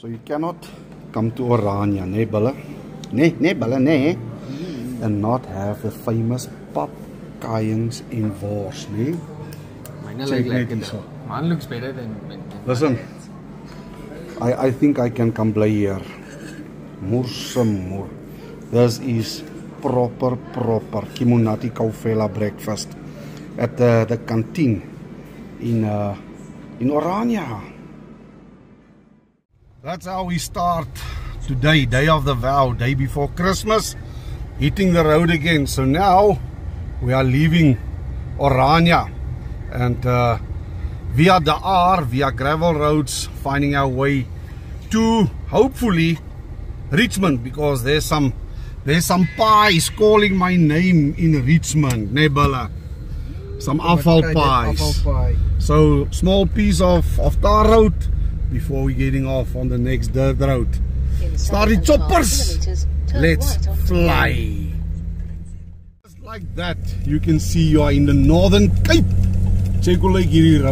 So you cannot come to Orania, nee Bulle? Nee Bulle, nee. And not have the famous pap, kayings en wors, nee? Mine looks better than Listen, I think I can come play here. Moer. This is proper Kimunati Kaufela breakfast at the canteen in Orania. That's how we start today, day of the vow, day before Christmas, hitting the road again. So now we are leaving Orania and via the R, via gravel roads, finding our way to hopefully Richmond, because there's some pies calling my name in Richmond, Nebala. Some afval pies. So small piece of tar road before we getting off on the next dirt road. Start the choppers. Let's fly. Just like that, you can see you are in the Northern Cape. Chekolagiri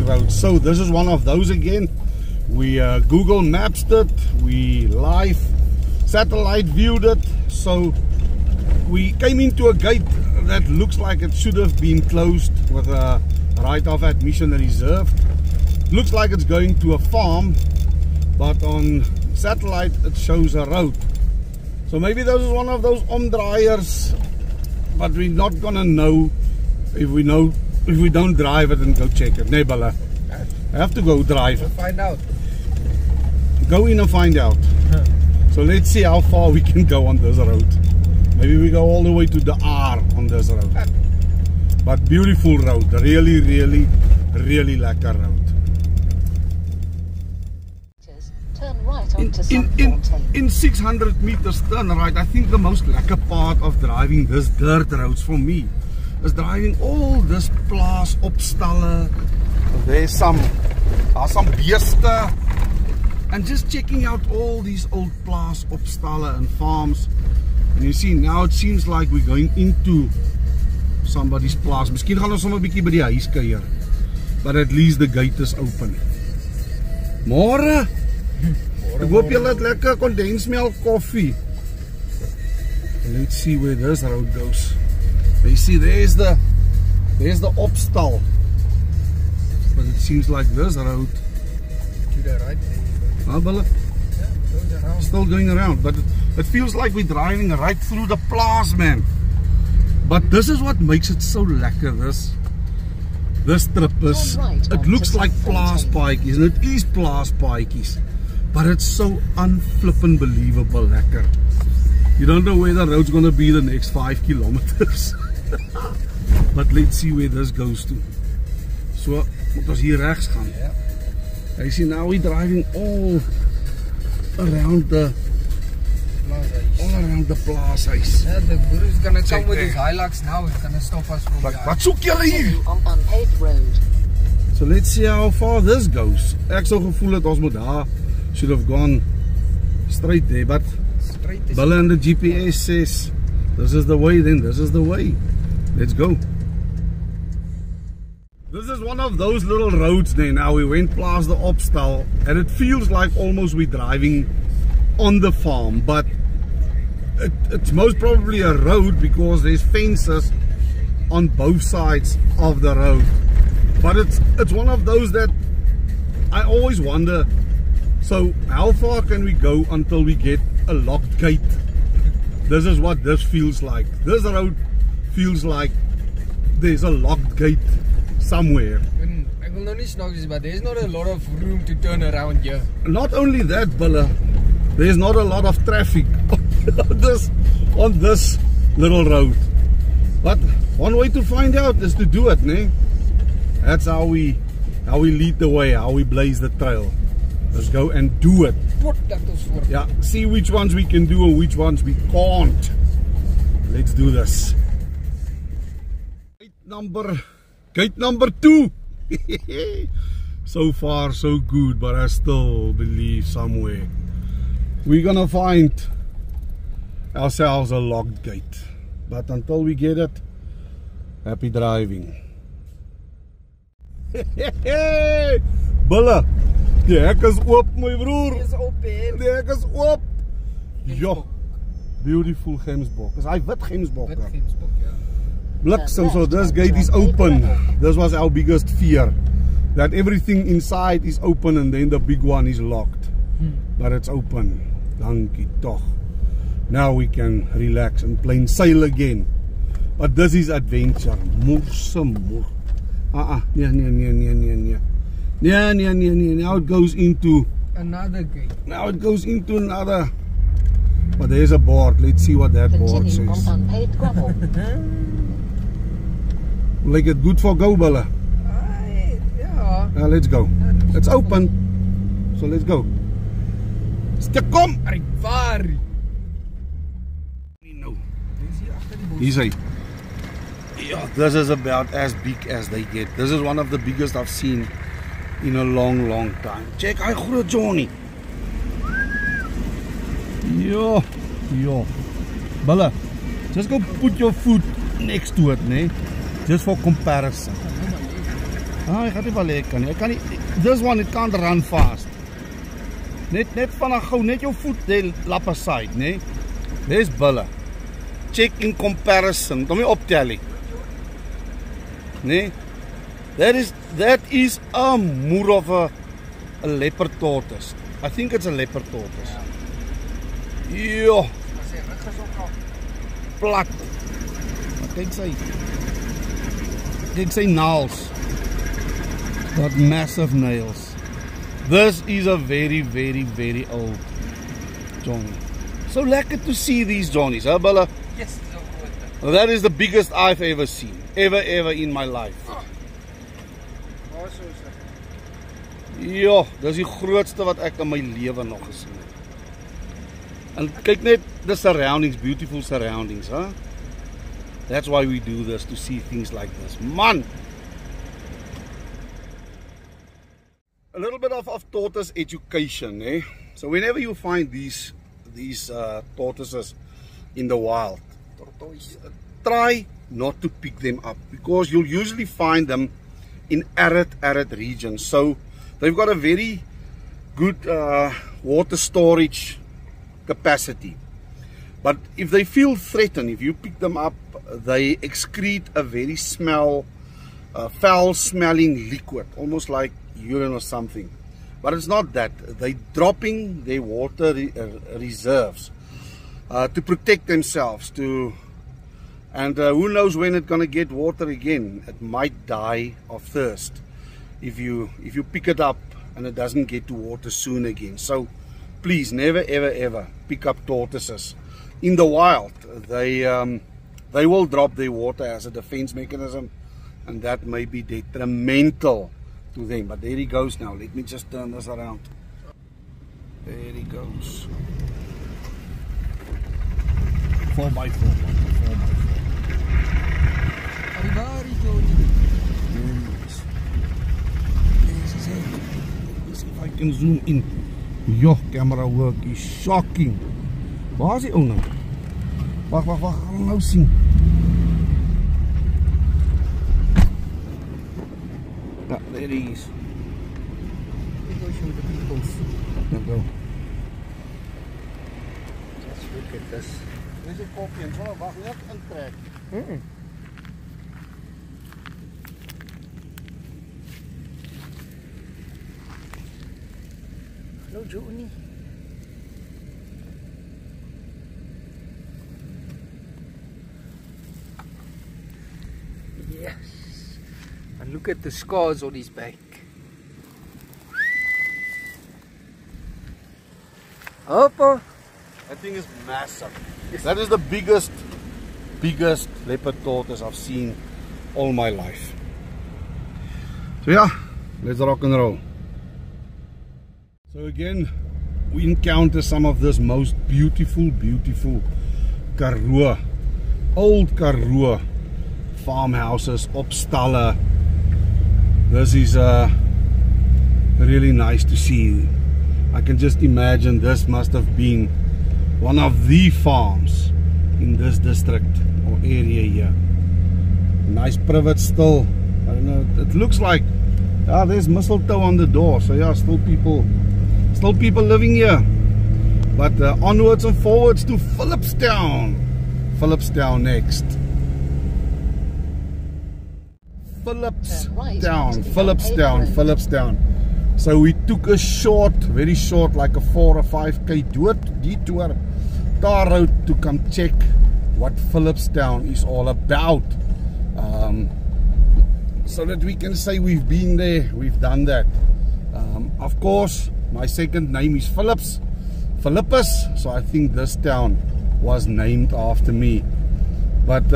roads. So this is one of those again. We Google Mapped it, we live satellite viewed it. So we came into a gate that looks like it should have been closed with a right of admission reserved. Looks like it's going to a farm, but on satellite it shows a road. So maybe this is one of those omdraaiers, but we're not gonna know if we don't drive it and go check it. Nee, Bella. I have to go drive it. Find out. Go in and find out. So let's see how far we can go on this road. Maybe we go all the way to the R on this road. But beautiful road. Really lekker road. Turn right onto in 600 meters turn right. I think the most lekker part of driving this dirt roads for me is driving all this plaas opstalle. There's some beeste, and just checking out all these old plaas opstalle and farms. And you see now it seems like we're going into somebody's plaas. Miskien gaan ons sommer 'n bietjie by die huis kuier. But at least the gate is open. Môre. Ek hoop julle het lekker kondensmelk koffie. Let's see where this road goes. You see, there's the opstal, but it seems like this road To the right. still going around, but it feels like we're driving right through the plaas, man. But this is what makes it so lekker. This trip is, it looks like plaas paadjies, and it is plaas paadjies, but it's so unflippin' believable lekker. You don't know where the road's gonna be the next 5 kilometers. But let's see where this goes to. So, moet ons hier rechts gaan. You see, now we're driving all around the plaza. Yeah, the boer is gonna come with his Hilux now. He's gonna stop us from Wat soek julle hier? on unpaved road. So let's see how far this goes. Ek sou gevoel het ons moet daar should have gone straight there, but Bella and the GPS says this is the way, then this is the way. Let's go. This is one of those little roads there. Now we went past the opstal and it feels like almost we're driving on the farm, but it's most probably a road because there's fences on both sides of the road. But it's one of those that I always wonder, so how far can we go until we get a locked gate? This is what this feels like. This road feels like there's a locked gate somewhere. I will not snaaks, but there's not a lot of room to turn around here. Not only that, Bella, there's not a lot of traffic on this little road. But one way to find out is to do it, né? That's how we lead the way, how we blaze the trail. Let's go and do it. Yeah, see which ones we can do and which ones we can't. Let's do this. Gate number 2. So far so good, but I still believe somewhere we're gonna find ourselves a locked gate. But until we get it, happy driving. Bulla, Die hek is oop, my broer. Dis op hè. Die hek is oop. Ja. Beautiful gemsbok. Is hy wit gemsbok? Wit gemsbok, ja. Bliksem, so this gate is open. This was our biggest fear. That everything inside is open and then the big one is locked. But it's open. Dankie toch. Now we can relax and plain sail again. But this is adventure. Moerse moer. Nee. Now it goes into Another gate. Now it goes into another. But there's a board. Let's see what that board Continue says. on unpaved gravel. Like it good for go, Bella. Ja. Now let's go. It's open. So let's go. Stik kom. Rivari. No. Dis hier agter die bos. He's a. Yeah, this is about as big as they get. This is one of the biggest I've seen in a long time. Check, hy groot Johnny. Yo. Bella, just go put your foot next to it, nee? Just for comparison. Hy gaan nie wel lekker nie. Hy kan nie. This one, it can't run fast. Net van gou, net jou voet die lap aside, nee? There's Bella. Check in comparison. Kom nie optel nie. Nee? That is a moer of a leopard tortoise. I think it's a leopard tortoise. Jo. Plat. Kyk sy nails. Got massive nails. This is a very old Johnny. So lekker to see these Johnnies, huh, Bella? Yes, dis op groot. Well, that is the biggest I've ever seen. Ever in my life. Waar so is dit? Ja, dis die grootste wat ek in my lewe nog gesien het. En kyk net the surroundings, beautiful surroundings, huh? That's why we do this, to see things like this. Man! A little bit of tortoise education, eh? So whenever you find these tortoises in the wild, try not to pick them up, because you'll usually find them in arid regions. So they've got a very good water storage capacity. But if they feel threatened, if you pick them up, they excrete a very foul smelling liquid, almost like urine or something. But it's not that. They're dropping their water reserves to protect themselves. And who knows when it's going to get water again. It might die of thirst if you pick it up and it doesn't get to water soon again. So please never ever pick up tortoises in the wild. They will drop their water as a defense mechanism, and that may be detrimental to them. But there he goes now. Let me just turn this around. There he goes. 4x4. Rivari, Johnny. Yes. Let's see if I can zoom in. Your camera work is shocking. Waar is die ou nou? Wag, gaan nou sien. Ja, there he is. Let go show the people. There go. Just look at this. Dis die koppie en so, wag net intrek. Hallo Johnny. Yes. And look at the scars on his back. Hoppa. That thing is massive. That is the biggest leopard tortoise I've seen all my life. So yeah, let's rock and roll. So again, we encounter some of this most beautiful Karoo, old Karoo farmhouses, opstalle. This is really nice to see. I can just imagine this must have been one of the farms in this district or area here. Nice privet still. I don't know, it looks like Yeah, there's mistletoe on the door. So yeah, still people living here. But onwards and forwards to Philipstown. Philipstown next. Philipstown. So we took a short, very short, like a 4 or 5k detour tar road to come check what Philipstown is all about. So that we can say we've been there, we've done that. Of course, my second name is Philippus, so I think this town was named after me. But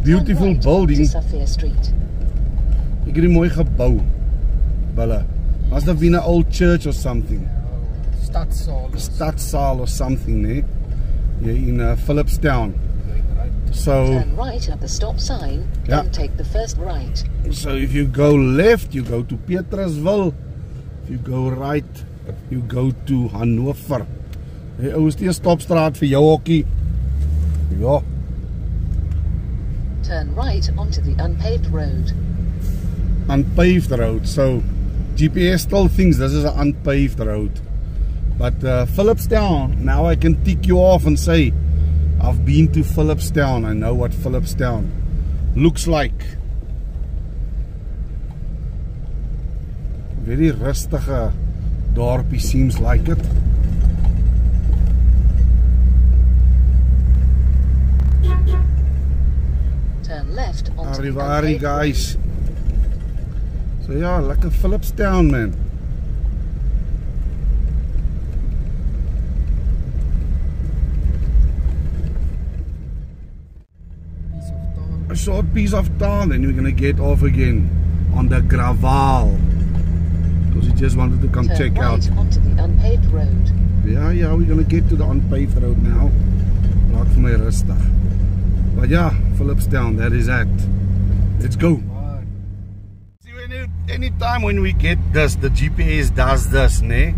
beautiful building. Ek het die mooi gebou. Bulle. Must have been an old church or something. Stadsaal or something, né? Here in Philipstown. So turn right at the stop sign, then take the first right. So if you go left, you go to Petrusville. If you go right, you go to Hannover. Hey, ou is die stopstraat vir jou hokkie. Ja. Turn right onto the unpaved road. Unpaved road. So GPS still thinks this is an unpaved road. But Philipstown, now I can tick you off and say I've been to Philipstown. I know what Philipstown looks like. Very rustige dorpie, seems like it. Turn left onto the Arrivari, unpaved guys. road. So yeah, lekker Philipstown, man. A short piece of tar, then we're gonna get off again on the gravel because we just wanted to come check out. Onto the unpaved road. Yeah, we're gonna get to the unpaved road now. Laat vir my rustig. But yeah, Philipstown, that is it. Let's go. See, anytime when we get this, the GPS does this, ne?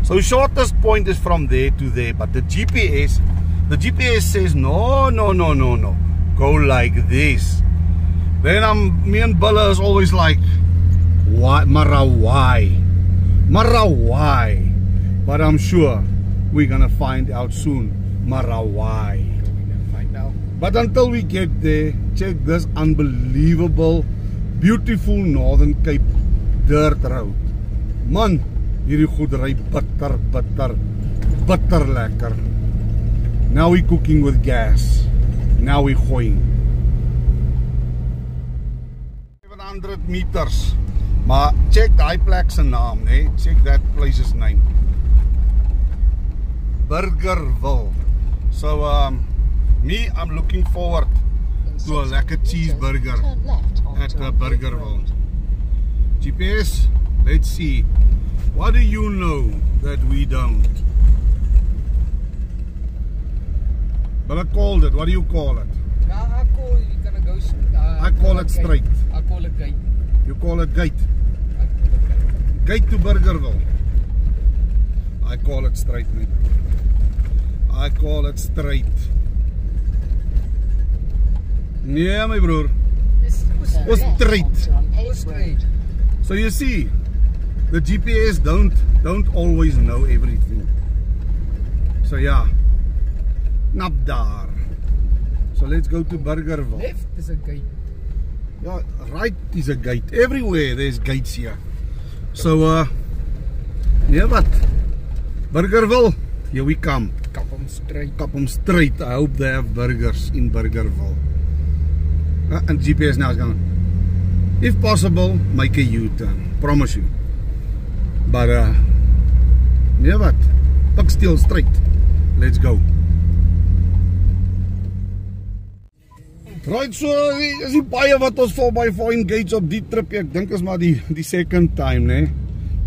So shortest point is from there to there, but the GPS says no. Go like this. Then me and Bulla is always like, why? But I'm sure we're gonna find out soon. Marawai. But until we get there, check this unbelievable, beautiful Northern Cape dirt road. Man, hierdie goed ry bitter lekker. Now we cooking with gas. Now we going 700 meters. Maar check die plek se naam, né? Check that place's name. Burgerville. So I'm looking forward to a lekker cheeseburger at Burgerville. GPS, let's see. What do you know that we don't? But I called it. What do you call it? I call you gonna go. I call it straight. I call it gate. You call it gate. I call it gate. Gate to Burgerville. I call it straight, mate. I call it straight. Nee, my broer. Was straight. So you see, the GPS don't always know everything. So yeah. Nap daar. So let's go to Burgerville. Left is a gate. Yeah, right is a gate. Everywhere there's gates here. So yeah, what? Burgerville, here we come. Kap hom straight. Kap hom straight. I hope they have burgers in Burgerville. And GPS now is going, if possible, make a U-turn. Promise you. But yeah, what? Pak still straight. Let's go. Right, so is die baie wat ons voorbij engage op die trip. Ek dink is maar die second time, ne?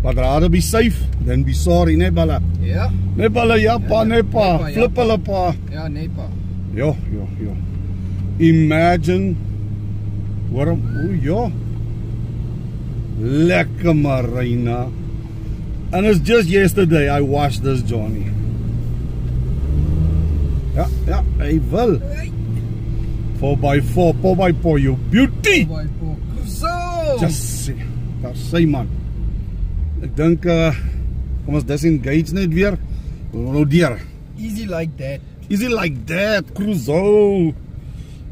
But rather be safe than be sorry, ne Balla? Ja. Ne Balla, ja pa, ne pa. Flip hulle pa. Ja, nee pa. Jo. Imagine. Waarom? O ja. Lekker Marina. And it's just yesterday I watched this Johnny. Ja, hy wil. 4x4, you beauty! 4x4. So! Just see. Daar sê man. Ek dink kom ons disengage net weer. Nou deur. Easy like that. Easy like that, Crusoe.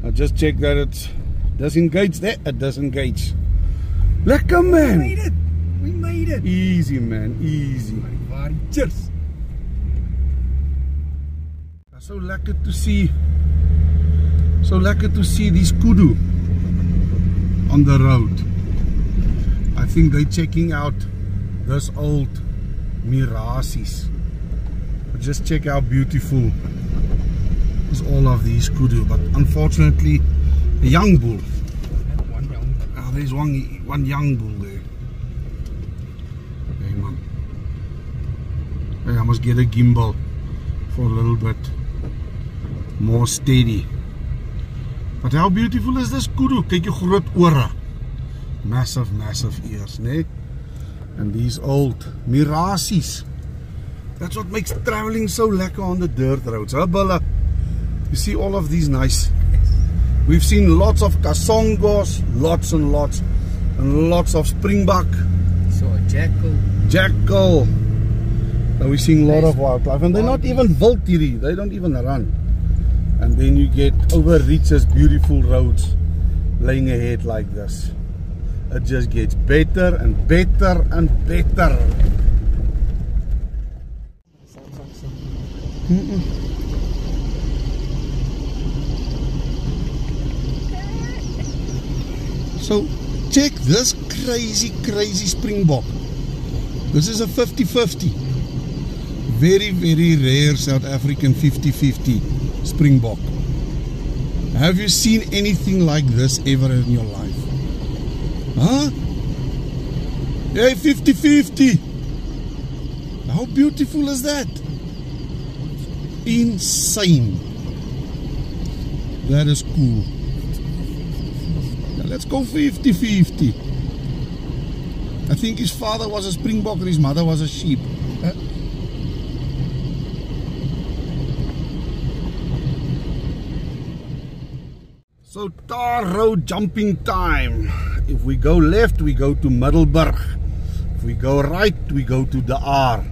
I just check that it's disengaged there. It disengage. Lekker man. We made it. We made it. Easy man, easy. Cheers. So lekker to see. So lekker to see these kudu on the road. I think they're checking out this old Mirasis. But just check how beautiful is all of these kudu. But unfortunately, a young bull. One young. Ah, there's one young bull there. Hey man. Hey, I must get a gimbal for a little bit more steady. But how beautiful is this kudu? Kyk jou groot ore. Massive, massive ears, né? And these old Mirasis. That's what makes traveling so lekker on the dirt roads. Huh, Bella? You see all of these nice. We've seen lots of kasongos, lots and lots. And lots of springbuck. So a jackal. Jackal. Now we're seeing a lot of wildlife. And they're not even wild here. They don't even run. And then you get overreaches, beautiful roads laying ahead like this. It just gets better and better and better. So check this crazy springbok. This is a 50-50. Very rare South African 50-50 springbok. Have you seen anything like this ever in your life? Huh? Yeah, 50-50. How beautiful is that? Insane. That is cool. Now let's go 50-50. I think his father was a springbok and his mother was a sheep. So tar road jumping time. If we go left, we go to Middelburg. If we go right, we go to De Aar.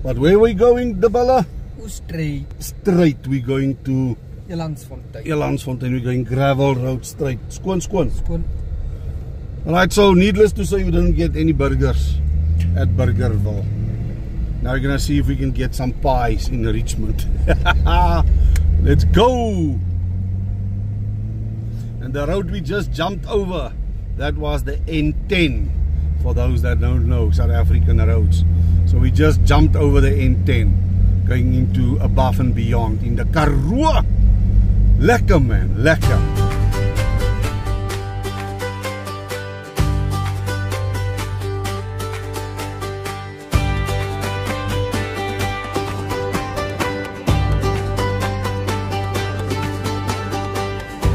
But where are we going, Debella? Straight. Straight, we're going to Elandsfontein. Elandsfontein. We're going gravel road straight. Skoon. Skoon. Alright, so needless to say, we didn't get any burgers at Burgerville. Now we're gonna see if we can get some pies in Richmond. Let's go! And the road we just jumped over, that was the N10, for those that don't know South African roads. So we just jumped over the N10, going into above and beyond in the Karoo. Lekker man, lekker.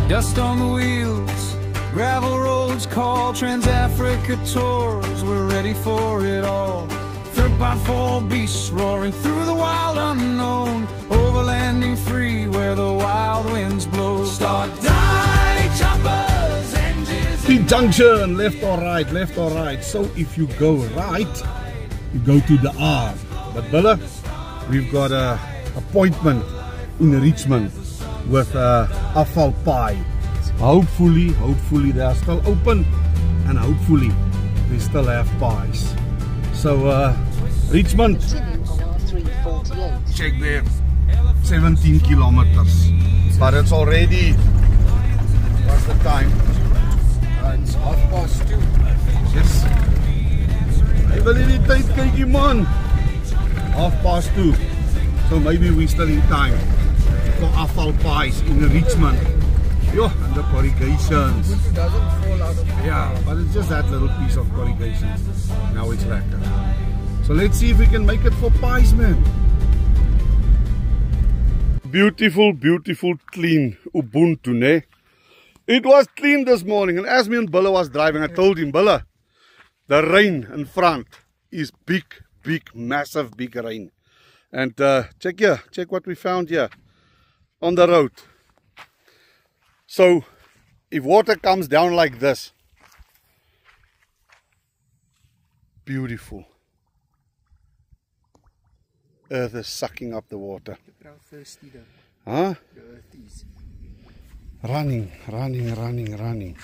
Dust on the wheels, gravel roads call, Trans-Africa tours, we're ready for it all. 3x4 beasts roaring through the wild unknown, overlanding free where the wild winds blow. Start die choppers, engines. T-junction, left or right, left or right. So if you go right, you go to De Aar. But Bella, we've got a appointment in Richmond with afval pie. Hopefully they are still open, and hopefully they still have pies. So Richmond, Continue on R348. check there, 17 kilometers, but it's already, what's the time? It's 2:30. Yes. Hey, wil jy die tyd kykie man? 2:30. So maybe we still in time for afval pies in Richmond. Yo, and the corrugations. It doesn't fall out of the Yeah, but it's just that little piece of corrugation. Now it's lekker. So let's see if we can make it for pies, man. Beautiful, clean Ubuntu, ne? It was clean this morning, and as me and Bella was driving, I told him, Bella, the rain in front is big, massive, big rain. And check here, check what we found here on the road. So, if water comes down like this, beautiful. earth is sucking up the water. Look how thirsty the Huh? earth is. Running, running, running, running.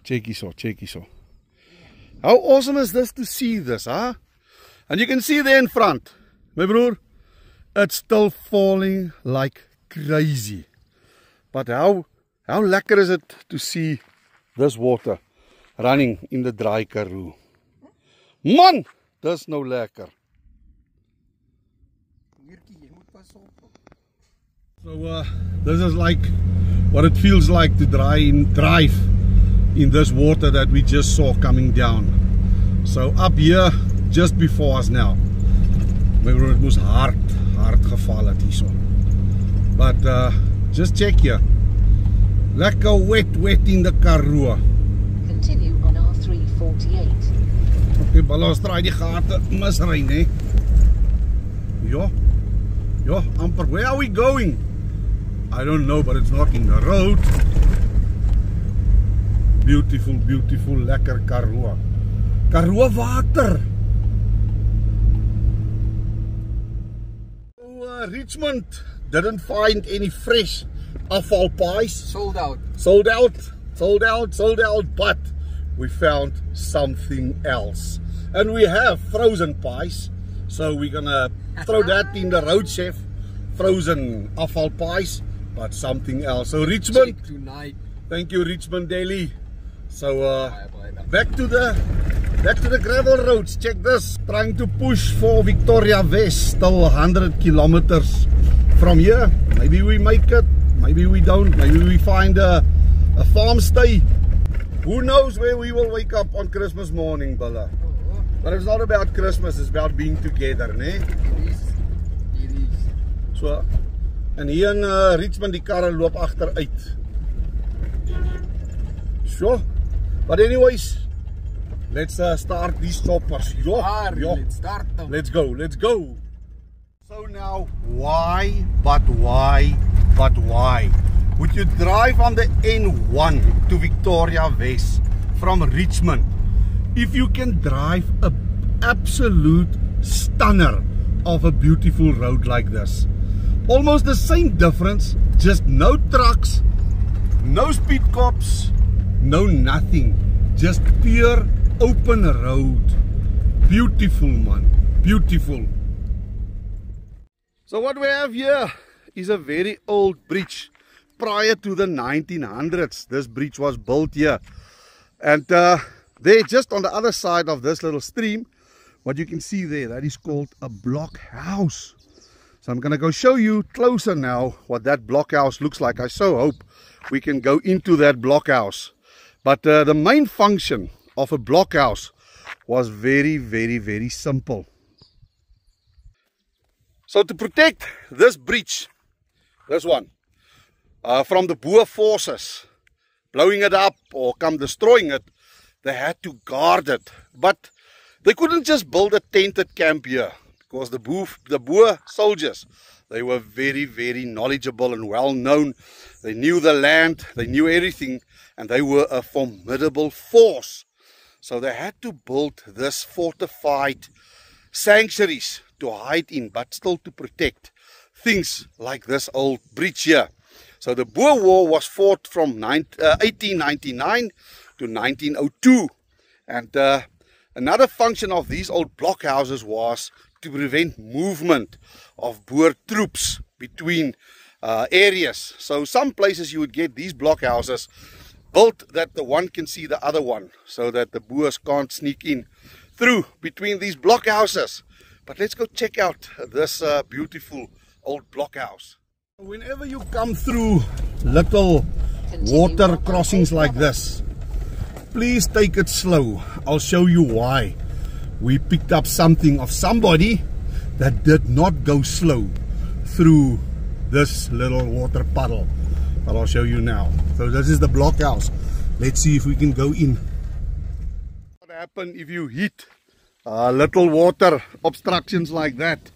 Check so, check so. How awesome is this to see this, huh? And you can see there in front, my broer, it's still falling like crazy. But how lekker is it to see this water running in the dry Karoo? Man, dis nou lekker. So this is like what it feels like to drive in this water that we just saw coming down. So up here, just before us now, my broer, it was hard geval het hierso. But just check here. Lekker wet in the Karoo. Continue on R348. Okay, bala ons draai die gate misry, né? Ja, amper. Where are we going? I don't know, but it's not in the road. Beautiful, beautiful, lekker Karoo. Karoo water. So, Richmond didn't find any fresh afval pies. Sold out. Sold out, but we found something else. And we have frozen pies. So we're gonna throw that in the road, chef. Frozen afval pies, but something else. So Richmond, Check tonight. thank you Richmond Daily. So back to the gravel roads. Check this. Trying to push for Victoria West. Still 100 kilometers from here. Maybe we make it. Maybe we don't. Maybe we find a farm stay. Who knows where we will wake up on Christmas morning, Bella. But it's not about Christmas, it's about being together, né? It is. So, en hier in Richmond die karre loop agteruit. So, but anyways, let's start these choppers. Let's start them. Let's go. So now, why would you drive on the N1 to Victoria West from Richmond if you can drive an absolute stunner of a beautiful road like this? Almost the same difference, just no trucks, no speed cops, no nothing, just pure open road. Beautiful, man, beautiful. So what we have here is a very old bridge. Prior to the 1900s, this bridge was built here. And there, just on the other side of this little stream, what you can see there, that is called a blockhouse. So I'm going to go show you closer now what that blockhouse looks like. I so hope we can go into that blockhouse. But the main function of a blockhouse was very simple. So to protect this bridge, this one, from the Boer forces blowing it up or come destroying it, they had to guard it. But they couldn't just build a tented camp here, because the Boer soldiers, they were very knowledgeable and well known. They knew the land, they knew everything, and they were a formidable force. So they had to build this fortified sanctuaries to hide in, but still to protect things like this old bridge here. So the Boer War was fought from 1899 to 1902. And another function of these old blockhouses was to prevent movement of Boer troops between areas. So some places you would get these blockhouses built that the one can see the other one, so that the Boers can't sneak in through between these blockhouses. But let's go check out this beautiful old blockhouse. Whenever you come through little water crossings like this, please take it slow. I'll show you why. We picked up something of somebody that did not go slow through this little water puddle. But I'll show you now. So this is the blockhouse. Let's see if we can go in. What happens if you hit little water obstructions like that?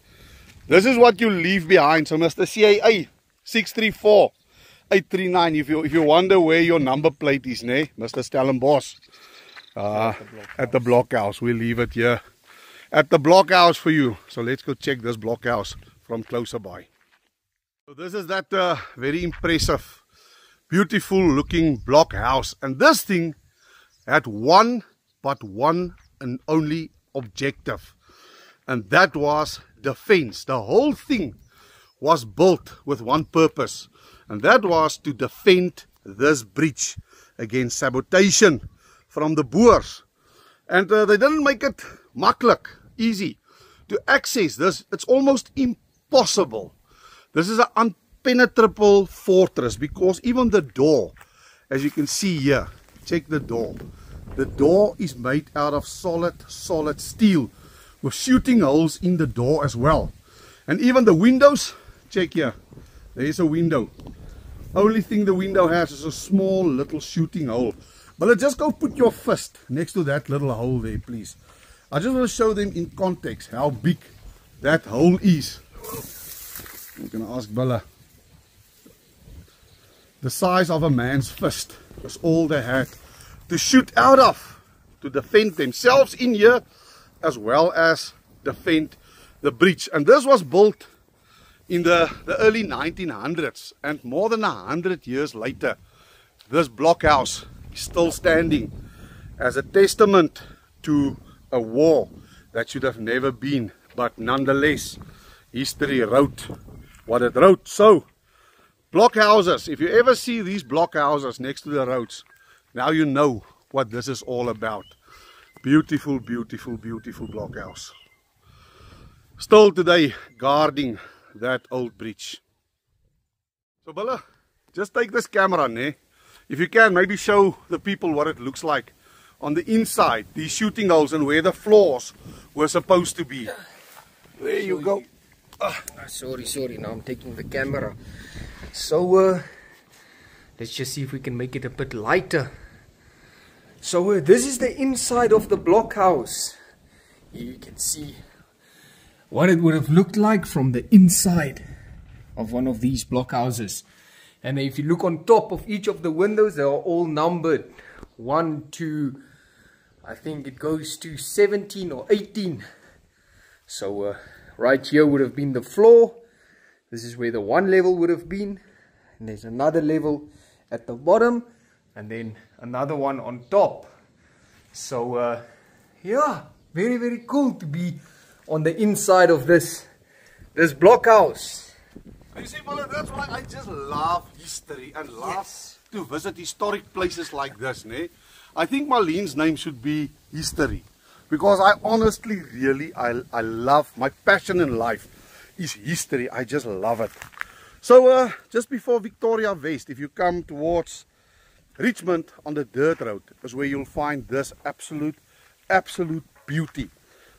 This is what you leave behind. So Mr. CAA 634-839, if you wonder where your number plate is, ne? Mr. Stellenbosch, at the blockhouse, we leave it here. at the blockhouse for you. So let's go check this blockhouse from closer by. So this is that very impressive, beautiful looking blockhouse. And this thing had one and only objective. And that was defense. The whole thing was built with one purpose. And that was to defend this bridge against sabotation from the Boers. And they didn't make it maklik, easy to access this. It's almost impossible. This is an impenetrable fortress because even the door, as you can see here, check the door. The door is made out of solid steel with shooting holes in the door as well. And even the windows, check here, there is a window. Only thing the window has is a small little shooting hole. But just go put your fist next to that little hole there, please. I just want to show them in context how big that hole is. I'm going to ask Bella. The size of a man's fist was all they had to shoot out of, to defend themselves in here, as well as defend the bridge. And this was built in the early 1900s, and more than 100 years later, this blockhouse is still standing as a testament to a war that should have never been, but nonetheless, history wrote what it wrote. So, blockhouses, if you ever see these blockhouses next to the roads, now you know what this is all about. Beautiful, beautiful, beautiful blockhouse. Still today guarding that old bridge. So Bella, just take this camera, ne? If you can, maybe show the people what it looks like on the inside, these shooting holes and where the floors were supposed to be. There you go. Sorry, now I'm taking the camera. So let's just see if we can make it a bit lighter. So this is the inside of the blockhouse. Here you can see what it would have looked like from the inside of one of these blockhouses. And if you look on top of each of the windows, they are all numbered 1 to, I think it goes to 17 or 18. So right here would have been the floor. This is where the one level would have been, and there's another level at the bottom, and then another one on top. So yeah, very, very cool to be on the inside of this blockhouse. You see, Bella, that's why I just love history and love to visit historic places like this, ne? I think Marlene's name should be History, because I honestly, really, I love, my passion in life is history. I just love it. So just before Victoria West, if you come towards Richmond on the dirt road, is where you'll find this absolute beauty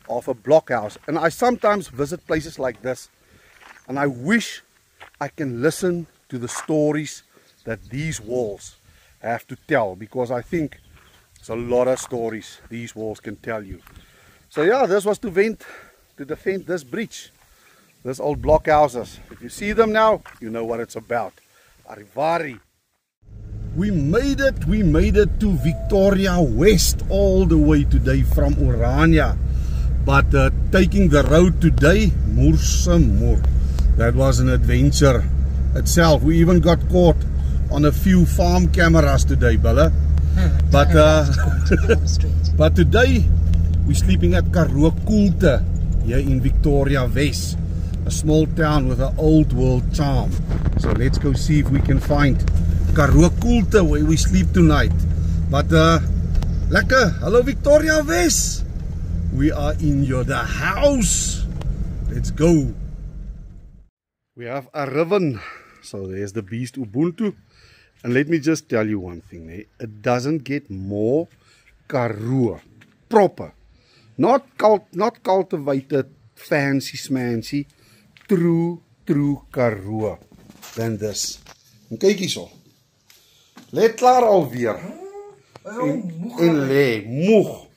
of a blockhouse. And I sometimes visit places like this, and I wish I can listen to the stories that these walls have to tell, because I think there's a lot of stories these walls can tell you. So yeah, this was to defend this bridge, this old blockhouses. If you see them now, you know what it's about. Arrivari. We made it to Victoria West all the way today from Orania. But taking the road today, Moersemmoer, that was an adventure itself. We even got caught on a few farm cameras today, Bella. But but today we're sleeping at Karoo Koelte here in Victoria West, a small town with an old world charm. So let's go see if we can find Karoo Koelte where we sleep tonight. But lekker, hello Victoria West. We are in the house. Let's go. We have a ribbon. So there's the beast Ubuntu. And let me just tell you one thing, eh? It doesn't get more Karoo, proper, not cultivated, fancy smancy, true Karoo than this. En kyk hierso. Let klaar alweer. En lê moeg.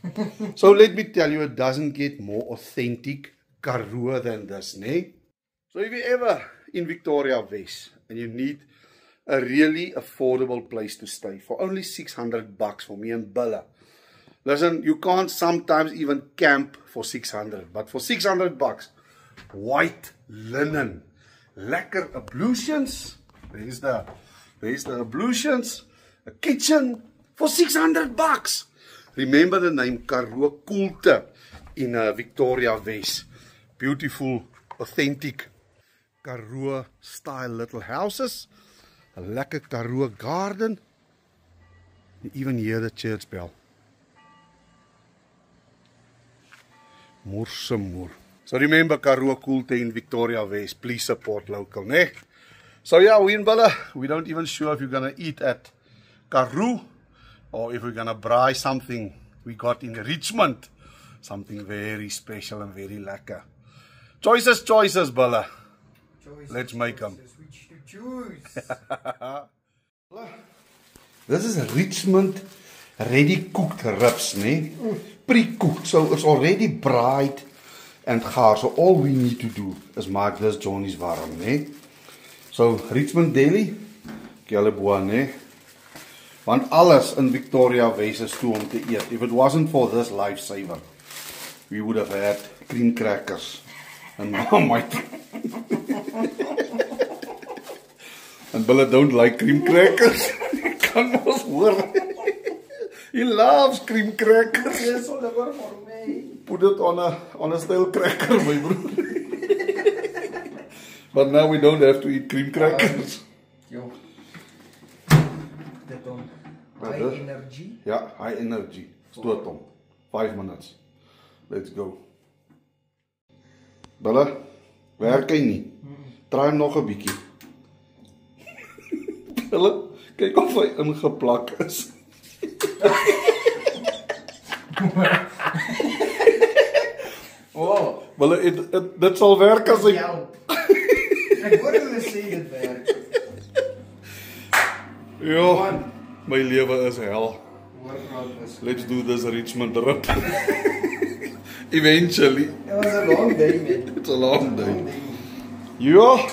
So let me tell you, it doesn't get more authentic Karoo than this, né? So if you're ever in Victoria West and you need a really affordable place to stay for only $600 for me and Bella, Listen, you can't sometimes even camp for 600. But for 600 bucks, white linen, lekker ablutions. There's the ablutions, a kitchen for 600 bucks. Remember the name Karoo Koelte in Victoria West. Beautiful, authentic Karoo style little houses. A lekker Karoo garden. You even hear the church bell. Moer. So remember Karoo Koelte in Victoria West. Please support local, ne? So yeah, we in Bulle, we don't even sure if you're gonna eat at Karoo or if we're gonna braai something we got in Richmond. Something very special and very lekker. Choices, Bulle. Let's make them. Which to choose? This is Richmond ready cooked ribs, ne? Pre-cooked, so it's already braaied and gaar. So all we need to do is maak this Johnny's warm, ne? So Richmond Deli, Keleboa, ne? Want alles in Victoria West is toe om te eet. If it wasn't for this lifesaver, we would have had cream crackers and Marmite. And Bulle don't like cream crackers. Kan mos hoor. He loves cream crackers. Yes, all over for me. Put it on a stale cracker, my bro. But now we don't have to eat cream crackers. Yo. Dit on. High energy. Ja, high energy. Stoot om. 5 minutes. Let's go. Bulle, werk hy nie. Try hom nog 'n bietjie. Bulle, kyk of hy ingeplak is. Oh, Bulle, dit sal werk as hy... Ek hoor hulle sê dit werk. Ja, my lewe is hel. Hoor praat is. Let's do this Richmond rip. Eventually. It was a long day, man. It's a long day. Ja.